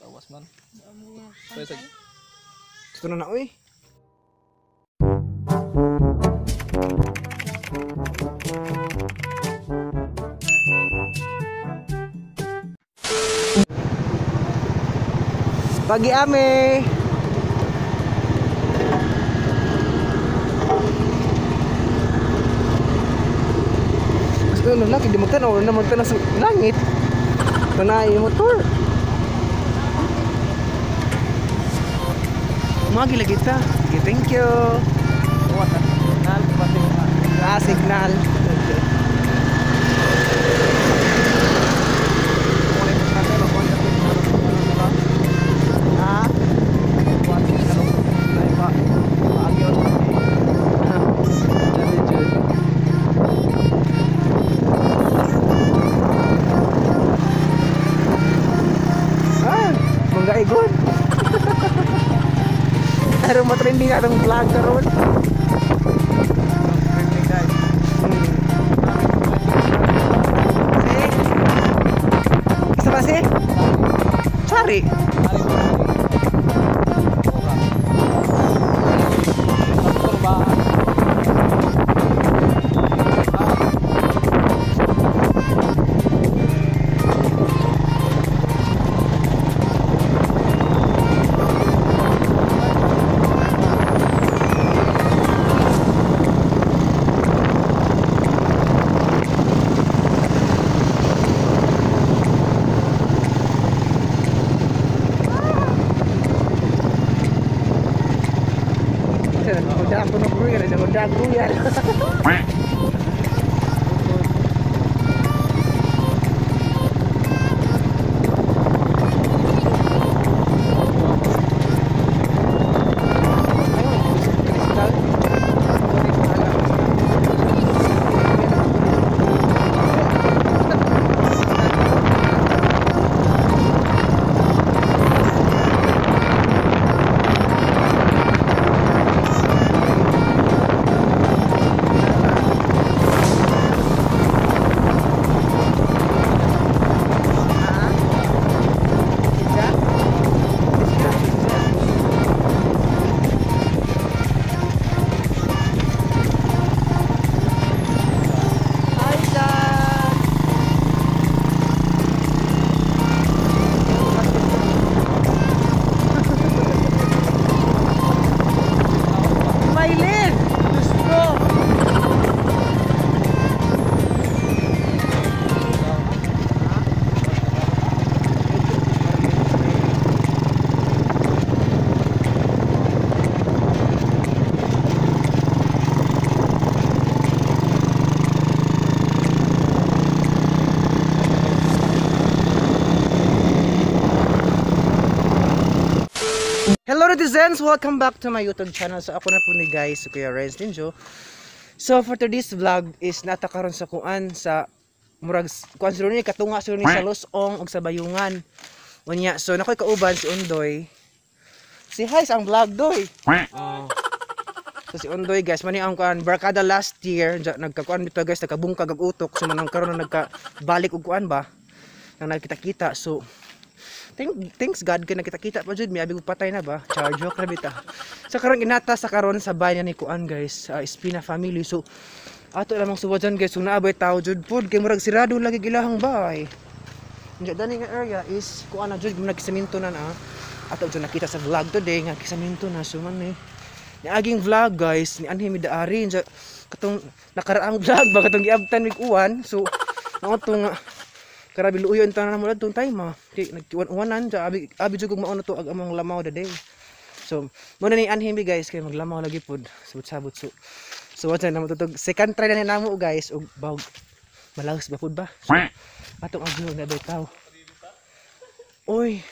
Awas man. Pantay. Ito na uy. Pagi ame. Gusto nung laki di magtanaw na magtanaw sa langit. Tanay motor. Umagi lagi ta. Okay, thank you. What? Signal pati Signal. Good. Aron mo-trending atong vlog karon. trending guys. Isa pa si? Sorry. Udah aku nak beri ada udah aku ya. Hello netizens! Welcome back to my YouTube channel. So ako na po ni guys, si Kuya Renz Ninjo. So for today's vlog is natakaron sa kuan sa murag kuan sila ni katunga sila ni sa Losong ug sa Bayungan. Unya, so nakoy kauban si Undoy. Si hi ang vlog doy. So si Undoy guys, mani ang kuan barkada last year, nagkakuan bitaw guys, nagkabungkag og utok so manang karon na nagkabalik og kuan ba. Nang nagkita-kita so thanks God kay nakita-kita pa jud mi abi patay na ba charge joke ra bita sa karon inata sa karon sa bayan ni kuan guys Espina family so ato lamang suwadon guys kung naabay tao jud pod kay murag sirado lagi gilahang bahay nya dani nga area is kuan na jud nagkisaminto na ato jud nakita sa vlog today nga kisaminto na so man ni aging vlog guys ni anhi mi daari katong nakaraang vlog ba katong giabtan mig uwan so nga karabi luuyon tanan mo dun time kay nagkiwan-uwanan sa abi jud kog mao na to ag among lamaw da day so mo na ni anhimi guys kay maglamaw lagi pod sabot-sabot so what's na matutog second try na ni namo guys og bawg malahos ba pod ba so, atong agyo na day taw oy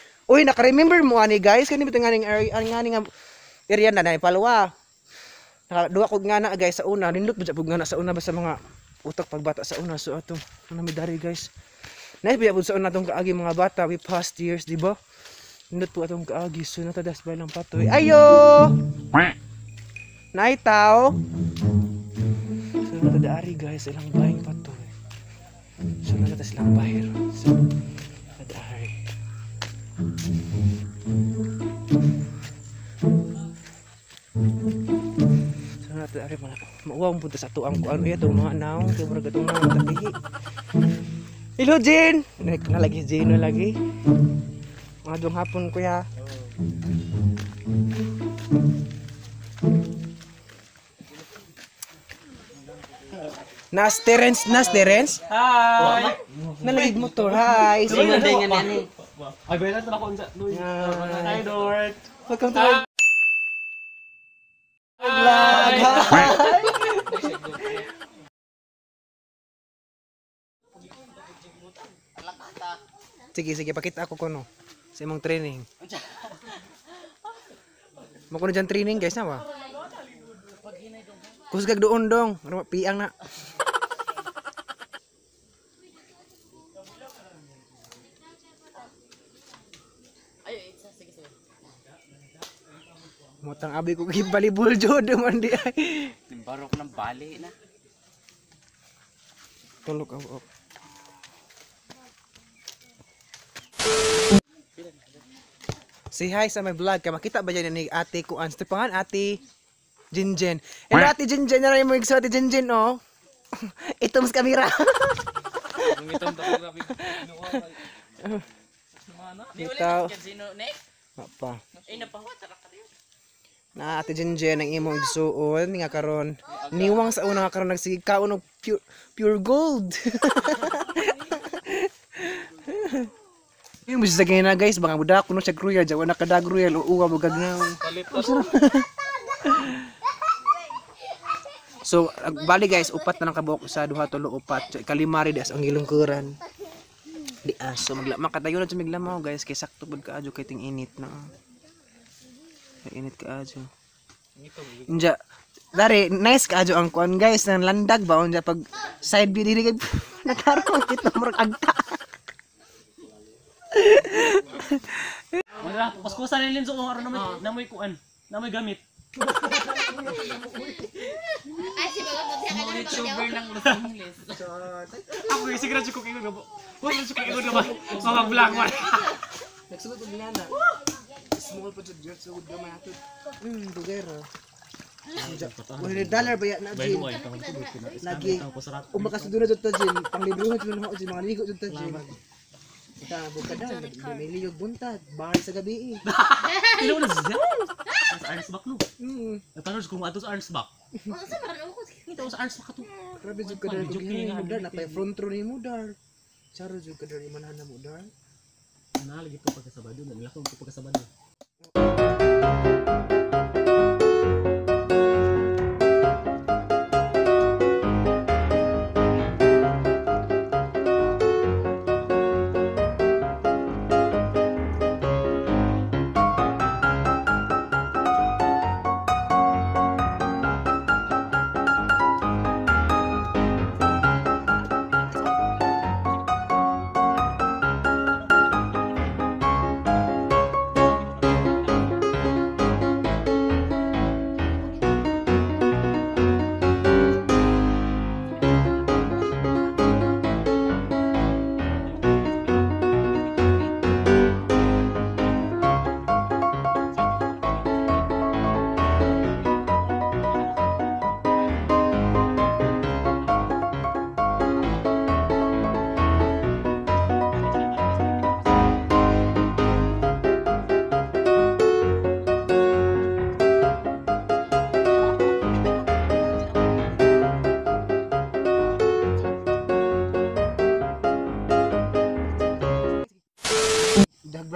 naka-remember mo ani guys kani bitong nganing area na nay palwa duha kog ngana guys sa una nindot pud ngana sa una ba sa mga utok pagbata sa una so ato nami dari guys naibaya po sa natong kaagi mga bata we past years, di ba? Nindot po atong kaagi so natadas ba ng patoy. Ayo! Naitaw! So natadaari guys ilang bahing patoy. So natadas lang bahir. So natadaari. Sana natin ari mana. Mauwang punta sa tuang ko ano ito mga naong kay murag atong naong tapihi. Hello Jin. Na lagi Jin lagi. Madong hapon kuya. Nas Terence. Hi. Naligid motor. Hi. Sino Sino nga nani? Ay, bayad na ako unsa. Hi, Dort. Welcome to my vlog. Sige, pakita ako kuno sa imong training. Mo kuno dyan training guys na ba? Kusgag doon dong, piang na. Motang abi ko kay volleyball jud man di ay. Timbarok ng bali na. Tulog ako. Say hi sa my vlog kay makita ba dyan ni ate ko ans pangan ate Jinjen. Hello ate Jinjen na rin mo igso ate Jinjen oh. Ito mas kamera. Gumitom ta ko grabe. Ito. Sino ne? Apa. Ay napawat ra ka diyo. Na ate Jinjen ang imong igsuon nga karon niwang sa una nga karon nagsigikaon og pure gold. Yung bisa sagay na guys, baka budak kuno siya royal, jawa na kadag royal, uwa mo gagnaw. So, bali guys, upat na lang kabuok sa duha tulo upat. So, ikalimari das ang ilungkuran. Di aso makatayo na sa miglamaw guys, kay sakto pud kaadyo kay ting init na. Kay init kaadyo. Inja dari nice kaadyo ang kuan guys, nang landag ba unja pag side view diri kay nagkaroon kita murag agta. Wala, paskusan nilin so aron namoy kuan, namoy gamit. Ay, si Baga, buti ka na YouTuber lang Los Angeles. Ako yung sigurado ko kayo na po. Wala ko kayo na ba? Mga vlog mo. Nagsugot og nana. Small pa jud jud sugod gamay ato. Bugero. $100 ba ya na jin. Lagi. Umakasudura jud ta jin. Panglibruhan jud na jin mga ligo jud ta jin. Kita buka daw, may liyog buntad, bahar sa gabi eh. Sino na siya? Sa Arns Back no? Nagtanong kung ato sa Arns Back. Oh, sa marano ko. Kita sa Arns Back ato. Grabe jud ka dar kung hindi mo dar, napay front row ni mo dar. Charo jud ka dar imanahan na mo dar. Lagi po pagkasabado, nalakong po pagkasabado.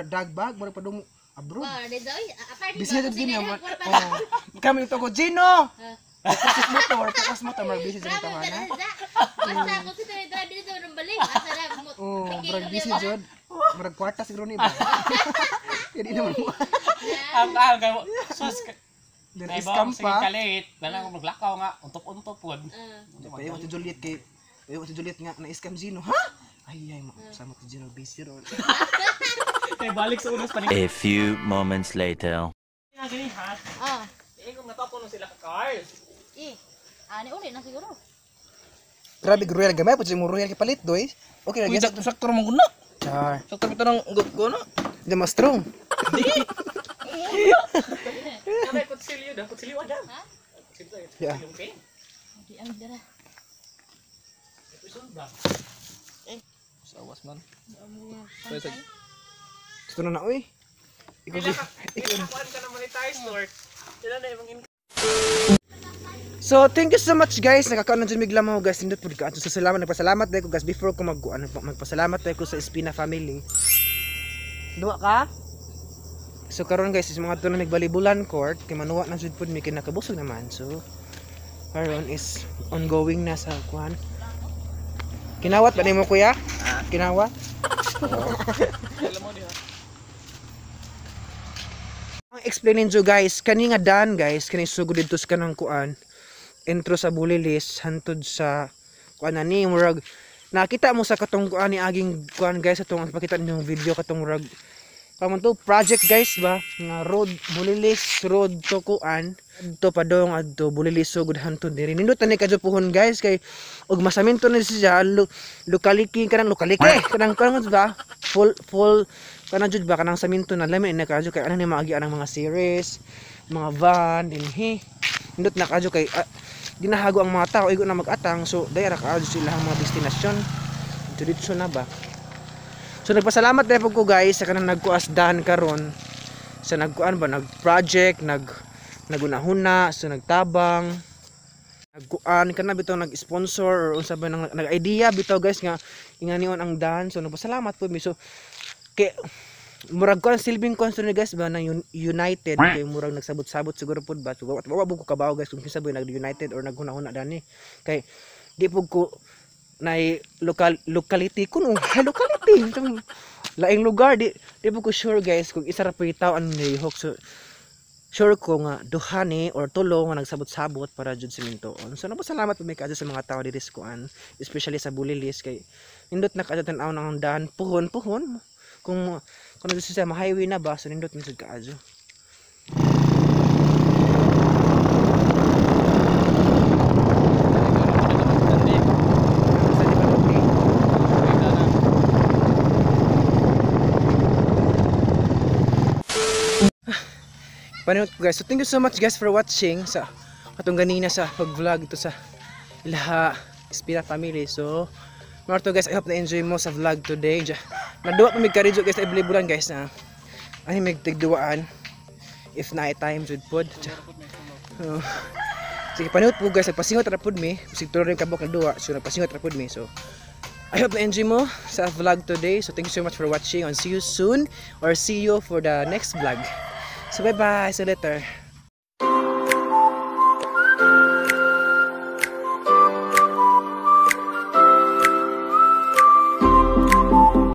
Dagbag, mara pa dong abroad. Wow, dito ay apart. Bisita jud din naman. Oh. Kami to ko Gino. Focus motor, mar busy jud ta na. Asa ko si Tara dito nang balik. Asa na mo. Oh, murag busy jud. Murag kwarta siguro ni ba. Kaya naman mo. Ang mo. Sus. There Ay is ba, sige kampa. kalit. Dala ko maglakaw nga. Untop-untop pod. Payo si Juliet kay Juliet nga na scam Gino. Ha? Ay, sama ko Gino busy ron. Kay balik sa unos pa ni. A few moments later. Gani ha. Ah. Kung natapo no sila ka cars. Ani uli na siguro. Grabe royal gamay pud si mo royal kay palit doy. Okay ra gyud. Saktor mo guna. Char. Saktor bitaw ng guna. Di mas strong. Kamay kutsilyo dah, kutsilyo ada. Ha? Kutsilyo. Ya. Okay. Di ang dara. Episode ba? Sawas man. Pantay. Gusto na uy. Ikaw si Kuan ka na monetize, Lord. Sila na yung So, thank you so much guys. Nakakaon na dyan migla mo guys. Hindi po ka. So, salamat. Nagpasalamat tayo ko guys. Before ko magpasalamat tayo ko sa Espina family. Duwa ka? So, karon guys, is mga ito na nagbalibulan court. Kaya manuwa na dyan po may kinakabusog naman. So, karon is ongoing na sa kuhan. Kinawat ba mo kuya? Kinawat? alam mo diha. Ang explainin nyo guys, kani nga dan guys, kani sugod dito sa kanang kuan. Intro sa Bulilis hantod sa kuan ani murag nakita mo sa katong kuan ni aging kuan guys atong pakita niyo video katong murag kamon to project guys ba nga road Bulilis road to kuan adto padong adto Bulilis sugod hantod diri nindot ni kadto puhon guys kay og masaminto na siya lokaliki kanang kanang ba full kanang jud ba kanang saminto na lami na kadto kay ano ni maagi anang mga series mga van dinhi nindot na kadto kay ginahago ang mga tao igo na mag-atang so dayra ka sila ang mga destinasyon dito na ba so nagpasalamat dayon ko guys sa kanang nagkuasdan karon sa nagkuan ba nag-project nagunahuna so nagtabang nagkuan kana bitaw nag-sponsor or unsa ba nag-idea bitaw guys nga inganion ang dan so nagpasalamat po mi so kay murag ko ang silbing concern guys ba na United kay murag nagsabot-sabot siguro pud ba so wa ko kabaw guys kung kinsa ba nag-United or naghuna-huna dani kay di pud ko nay locality kuno locality laing lugar di pud ko sure guys kung isa ra pitaw ang nihok so sure ko nga duha ni or tulo nga nagsabot-sabot para jud simintoon so nagpasalamat pud mi kadto sa mga tawo diri sa kuan especially sa Bulilis kay nindot na kadto tan-aw nang dahan puhon kung gusto siya ma-highway na ba so nindot na sud kaadyo Panood ko guys. So thank you so much guys for watching sa atong ganina sa pag-vlog ito sa Ilaha Espina family. So mga to guys, I hope na enjoy mo sa vlog today. Naduwa pa mig karidyo guys sa ibliburan guys na ay mig tigduwaan if na time jud pod. Sige panood po guys, nagpasingot ra pod mi. Sig tuloy kabok na duwa. So nagpasingot ra pod mi. So I hope na enjoy mo sa vlog today. So thank you so much for watching and see you soon or see you for the next vlog. So bye bye, see you later.